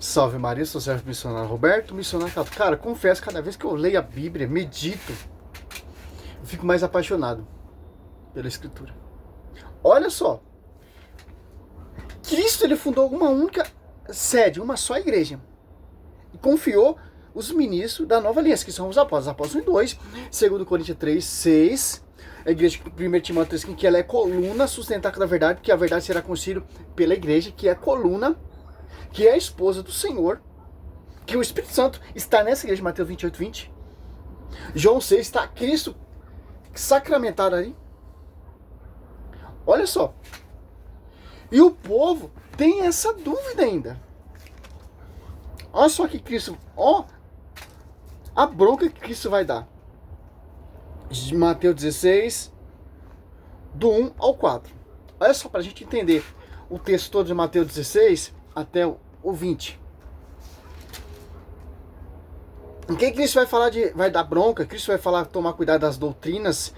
Salve Maria, sou servo missionário Roberto, missionário católico. Cara, confesso, cada vez que eu leio a Bíblia, medito, eu fico mais apaixonado pela Escritura. Olha só, Cristo ele fundou uma única sede, uma só igreja. E confiou os ministros da nova aliança, que são os apóstolos. Apóstolos 1 e 2, 2 Coríntios 3, 6. A igreja, 1 Timóteo 3, que ela é coluna sustentada da verdade, porque a verdade será conhecida pela igreja, que é coluna, que é a esposa do Senhor, que o Espírito Santo está nessa igreja, Mateus 28, 20. João 6, está Cristo sacramentado ali. Olha só. E o povo tem essa dúvida ainda. Olha só que Cristo, ó, a bronca que Cristo vai dar. Mateus 16, do 1 ao 4. Olha só, para a gente entender o texto todo de Mateus 16 até o 20. Em que Cristo vai falar vai dar bronca, Cristo vai falar tomar cuidado das doutrinas,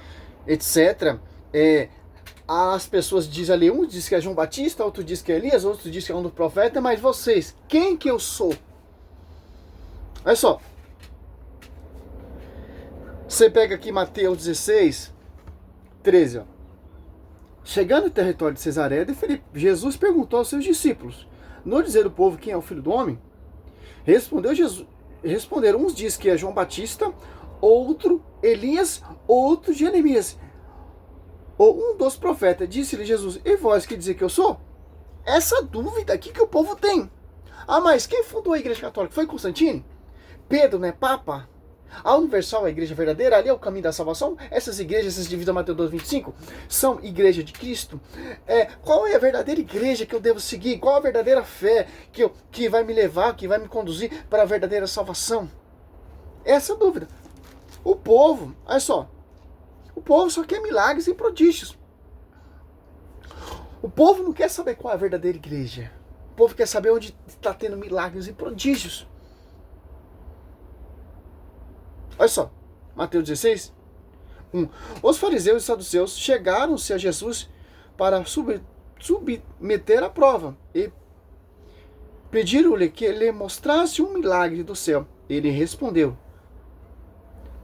etc. As pessoas dizem ali, um diz que é João Batista, outro diz que é Elias, outro diz que é um dos profetas, mas vocês, quem que eu sou? Olha só. Você pega aqui Mateus 16, 13, ó. Chegando ao território de Cesareia de Filipe, Jesus perguntou aos seus discípulos: não dizer o povo quem é o Filho do Homem? Responderam, uns diz que é João Batista, outro Elias, outro Jeremias, ou um dos profetas. Disse-lhe Jesus: e vós que dizer que eu sou? Essa dúvida aqui que o povo tem. Ah, mas quem fundou a igreja católica? Foi Constantino? Pedro, né? Papa? A Universal, a igreja verdadeira, ali é o caminho da salvação. Essas igrejas, essas divididas Mateus 12, 25, são igreja de Cristo. Qual é a verdadeira igreja que eu devo seguir? Qual a verdadeira fé que vai me levar, que vai me conduzir para a verdadeira salvação? Essa é a dúvida. O povo, olha só, o povo só quer milagres e prodígios. O povo não quer saber qual é a verdadeira igreja. O povo quer saber onde está tendo milagres e prodígios. Olha só, Mateus 16, 1. Os fariseus e saduceus chegaram-se a Jesus para submeter à prova e pediram-lhe que ele mostrasse um milagre do céu. Ele respondeu: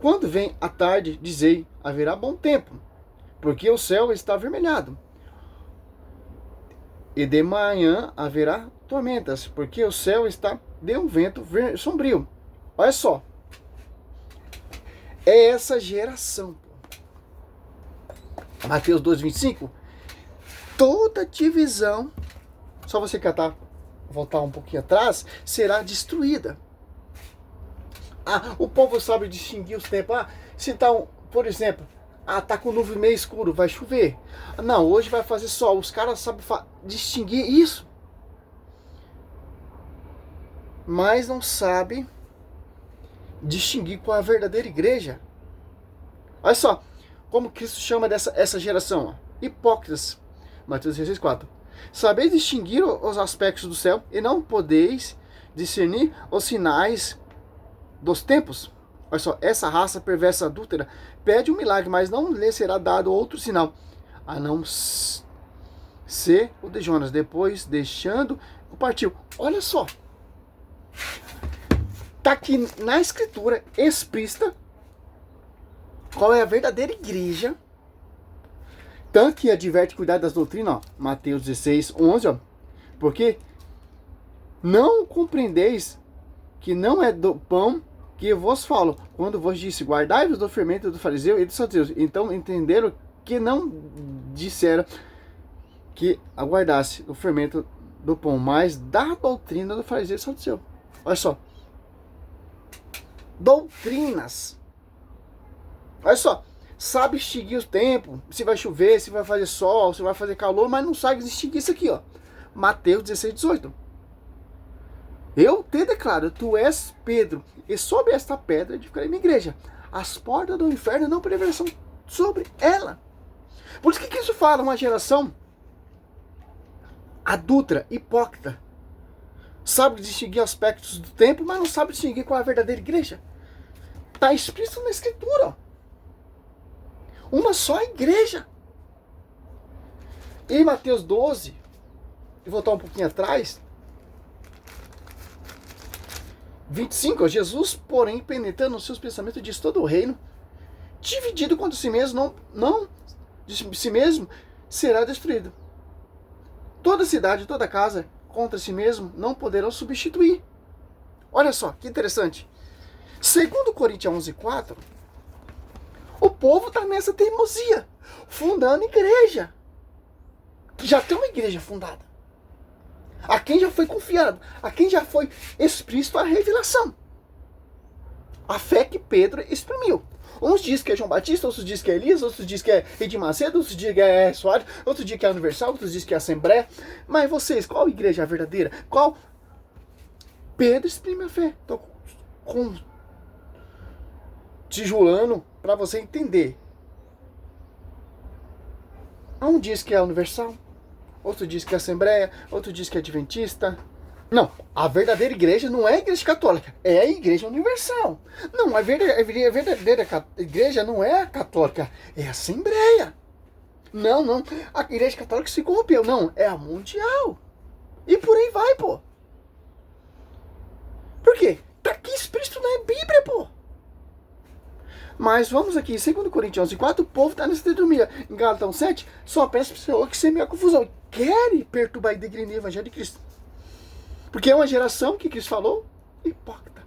quando vem a tarde, dizei, haverá bom tempo, porque o céu está avermelhado. E de manhã haverá tormentas, porque o céu está de um vento sombrio. Olha só. É essa geração. Mateus 2, 25. Toda divisão, só você catar, voltar um pouquinho atrás, será destruída. O povo sabe distinguir os tempos. Se tá, por exemplo, tá com nuvem meio escuro, vai chover. Não, hoje vai fazer sol. Os caras sabem distinguir isso. Mas não sabem distinguir qual é a verdadeira igreja. Olha só, como Cristo chama essa geração, ó. Hipócritas. Mateus 16, 4. Sabeis distinguir os aspectos do céu e não podeis discernir os sinais dos tempos? Olha só, essa raça perversa adúltera pede um milagre, mas não lhe será dado outro sinal, a não ser o de Jonas. Depois, deixando, partiu. Olha só. Está aqui na escritura explícita qual é a verdadeira igreja. Tanto que adverte cuidar das doutrinas, ó, Mateus 16, 11, ó, porque não compreendeis que não é do pão que vos falo, quando vos disse, guardai-vos do fermento do fariseu e dos saduceus. Então entenderam que não disseram que aguardasse o fermento do pão, mas da doutrina do fariseu e do saduceu. Olha só. Doutrinas. Olha só, sabe extinguir o tempo, se vai chover, se vai fazer sol, se vai fazer calor, mas não sabe extinguir isso aqui, ó. Mateus 16, 18. Eu te declaro, tu és Pedro, e sobre esta pedra edificarei minha igreja. As portas do inferno não prevalecerão sobre ela. Por isso que isso fala uma geração adúltera, hipócrita. Sabe distinguir aspectos do tempo, mas não sabe distinguir qual é a verdadeira igreja. Está explícito na escritura. Ó. Uma só igreja. Em Mateus 12, e voltar um pouquinho atrás, 25, Jesus, porém, penetrando os seus pensamentos, diz: todo o reino dividido contra si mesmo, não de si mesmo, será destruído. Toda cidade, toda casa contra si mesmo não poderão substituir. Olha só, que interessante. Segundo Coríntios 11:4, o povo está nessa teimosia, fundando igreja. Já tem uma igreja fundada. A quem já foi confiado, a quem já foi explícito a revelação. A fé que Pedro exprimiu. Uns dizem que é João Batista, outros dizem que é Elias, outros dizem que é Edir Macedo, outros dizem que é Soares, outros dizem que é Universal, outros dizem que é Assembleia. Mas vocês, qual igreja é a verdadeira? Qual? Pedro exprime a fé. Estou tijolando para você entender. Um diz que é Universal, outro diz que é Assembleia, outro diz que é Adventista. Não, a verdadeira igreja não é a igreja católica, é a igreja universal. Não, a verdadeira igreja não é a católica, é a Assembleia. Não, a igreja católica se corrompeu. Não, é a mundial. E por aí vai, pô. Por quê? Tá aqui explícito na Bíblia, pô. Mas vamos aqui, segundo Coríntios 11:4, o povo está nessa teodomia. Em Gálatas 7, só peça para o Senhor que semeia a confusão. Querem perturbar a igreja e o evangelho de Cristo. Porque é uma geração que Cristo falou, hipócrita.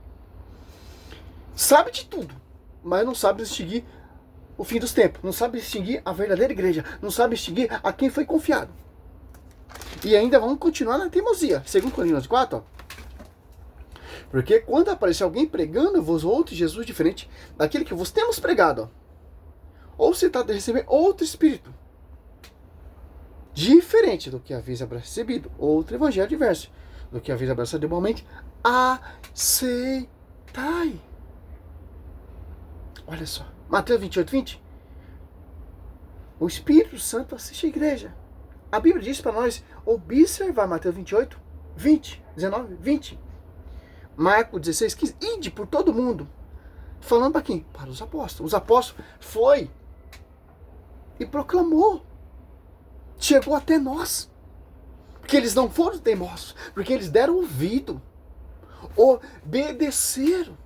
Sabe de tudo, mas não sabe distinguir o fim dos tempos. Não sabe distinguir a verdadeira igreja. Não sabe distinguir a quem foi confiado. E ainda vamos continuar na teimosia. Segundo Coríntios 4, ó. Porque quando aparecer alguém pregando-vos outro Jesus diferente daquele que vos temos pregado, ó, ou se está de receber outro espírito, diferente do que haveis recebido, outro evangelho diverso do que haveis abraçado igualmente, aceitai. Olha só, Mateus 28:20. O Espírito Santo assiste a igreja. A Bíblia diz para nós observar Mateus 28:20, 19, 20. Marcos 16:15. Ide por todo mundo. Falando para quem? Para os apóstolos. Os apóstolos foi e proclamou. Chegou até nós. Porque eles não foram teimosos. Porque eles deram ouvido. Obedeceram.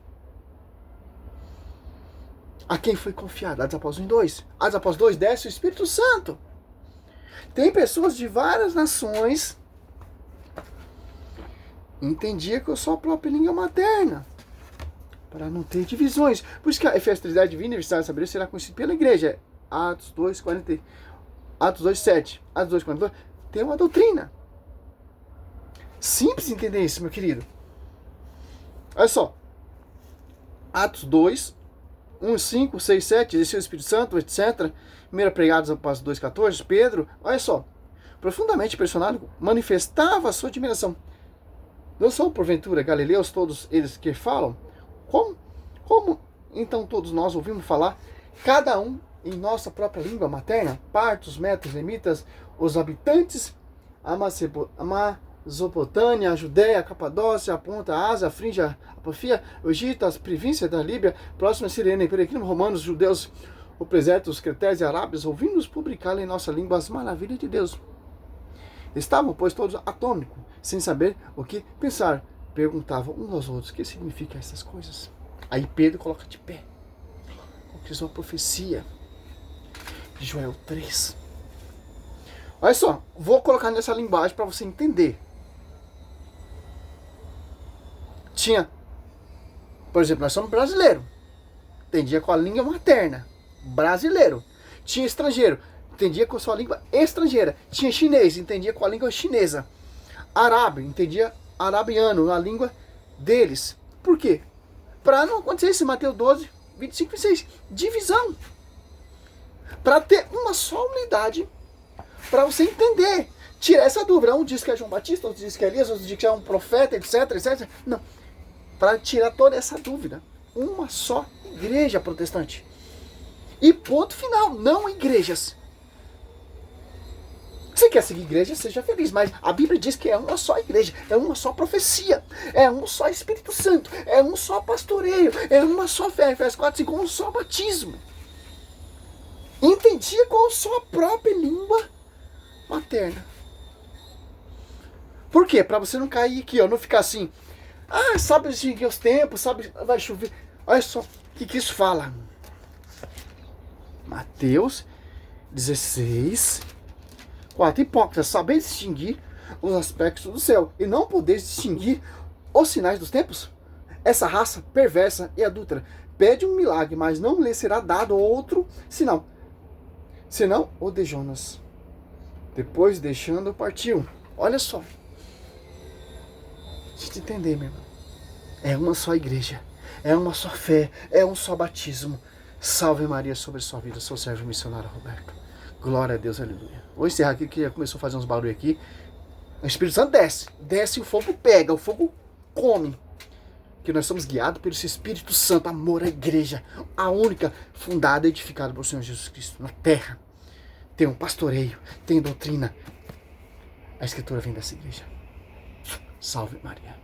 A quem foi confiado? Atos Apóstolos 2. Atos Apóstolos 2 desce o Espírito Santo. Tem pessoas de várias nações. Entendia que eu sou a própria língua materna. Para não ter divisões. Por isso que a Efésios 3:10 divina universidade de sabedoria será conhecida pela igreja. Atos 2:40. Atos 2:7. Atos 2:42. Tem uma doutrina. Simples entender isso, meu querido. Olha só. Atos 2, 1, 5, 6, 7, desceu o Espírito Santo, etc. Primeira pregados após 2:14, Pedro, olha só. Profundamente impressionado, manifestava a sua admiração. Não são, porventura, galileus todos eles que falam? Como então todos nós ouvimos falar, cada um em nossa própria língua materna, partos, metos, lemitas, os habitantes, a Mesopotâmia, a Judéia, a Capadócia, a Ponta, a Ásia, a Frígia, a Pafia, o Egito, as províncias da Líbia, próxima a Cirene, peregrinos romanos, judeus, o presépio, os cretés e arábios, ouvindo-nos publicar em nossa língua as maravilhas de Deus. Estavam, pois, todos atônicos, sem saber o que pensar. Perguntavam uns aos outros, o que significam essas coisas? Aí Pedro coloca de pé. Conclusão uma profecia de Joel 3. Olha só, vou colocar nessa linguagem para você entender. Tinha, por exemplo, nós somos brasileiros. Entendia com a língua materna. Brasileiro. Tinha estrangeiro. Entendia com a sua língua estrangeira. Tinha chinês. Entendia com a língua chinesa. Arábio. Entendia arabiano, a língua deles. Por quê? Para não acontecer isso, Mateus 12, 25 e 26. Divisão. Para ter uma só unidade. Para você entender. Tirar essa dúvida. Um diz que é João Batista, outro diz que é Elias, outro diz que é um profeta, etc, etc. Não. Para tirar toda essa dúvida. Uma só igreja protestante. E ponto final. Não igrejas. Você quer seguir igreja, seja feliz. Mas a Bíblia diz que é uma só igreja. É uma só profecia. É um só Espírito Santo. É um só pastoreio. É uma só fé. Efésios 4, 5, um só batismo. Entendia com a sua própria língua materna. Por quê? Para você não cair aqui, ó, não ficar assim. Ah, sabe distinguir os tempos, sabe, vai chover. Olha só o que isso fala. Mateus 16, 4. Hipócritas, sabeis distinguir os aspectos do céu e não podeis distinguir os sinais dos tempos? Essa raça perversa e adúltera pede um milagre, mas não lhe será dado outro sinal, senão o de Jonas. Depois, deixando, partiu. Olha só. Deixa eu te entender, meu irmão. É uma só igreja, é uma só fé, é um só batismo. Salve Maria sobre a sua vida, seu servo missionário Roberto. Glória a Deus, aleluia. Vou encerrar aqui, que já começou a fazer uns barulhos aqui. O Espírito Santo desce e o fogo pega, o fogo come. Que nós somos guiados pelo Espírito Santo, amor à igreja, a única fundada e edificada pelo Senhor Jesus Cristo na terra. Tem um pastoreio, tem doutrina. A Escritura vem dessa igreja. Salve Maria.